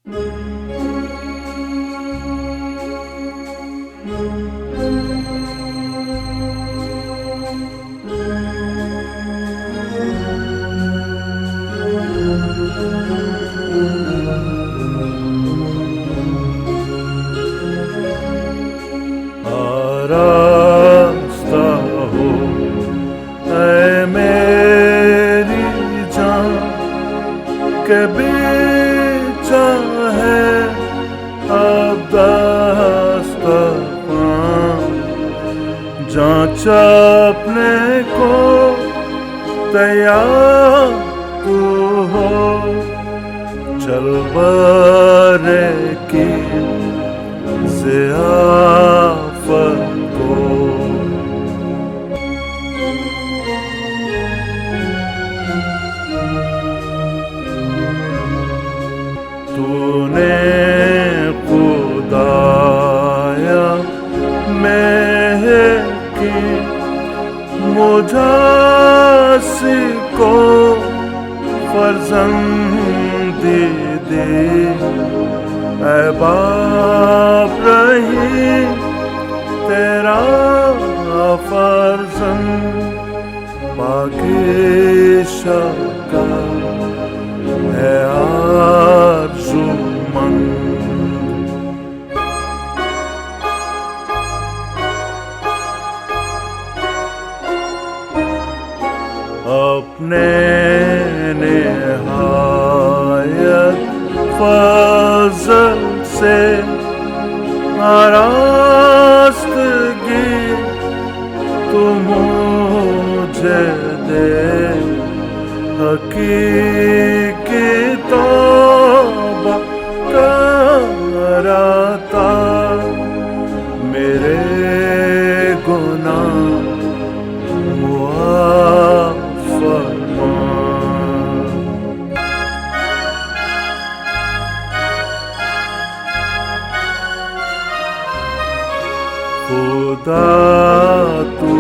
آراستہ ہو اے میری جان کہ بیچا ہے اب دست پاں، جانچا اپنے کو تیار تو ہو، چل برے کی ضیافت کو۔ تو نے خدایا مہر کی مجاسی کو فرزندی دی، اے باپ رہی تیرا فرزند پاکیزہ کا ہے آرزومند۔ اپنے نہایت فضل سے آراستگی تو مجھے دے، حقیقی توبہ کراتا میرے گناہ معاف فرما۔ خدا تو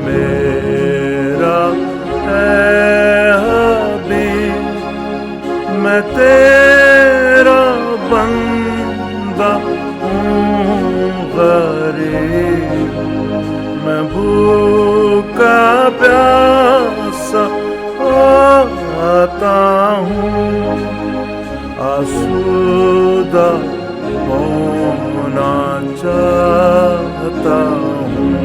میرا ہے حبیب، میں تیرا بندہ ہوں غریب، میں بھوکا پیاسا آتا ہوں، آسودہ ہونا چاہتا ہوں۔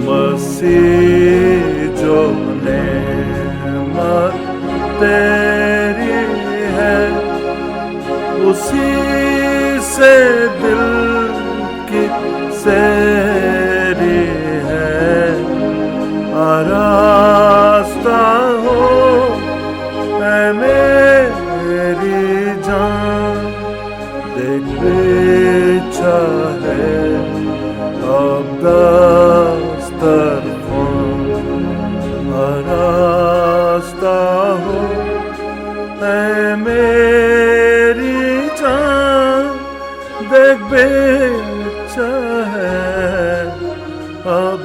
مسیح جو نعمت تیری ہے، اسی سے دل کی سیری ہے، آراستہ ہو اے میری جان، دیکھ بیچا ہے اب دسترخوان، آراستہ ہو اے میری جان، دیکھ بیچا ہے اب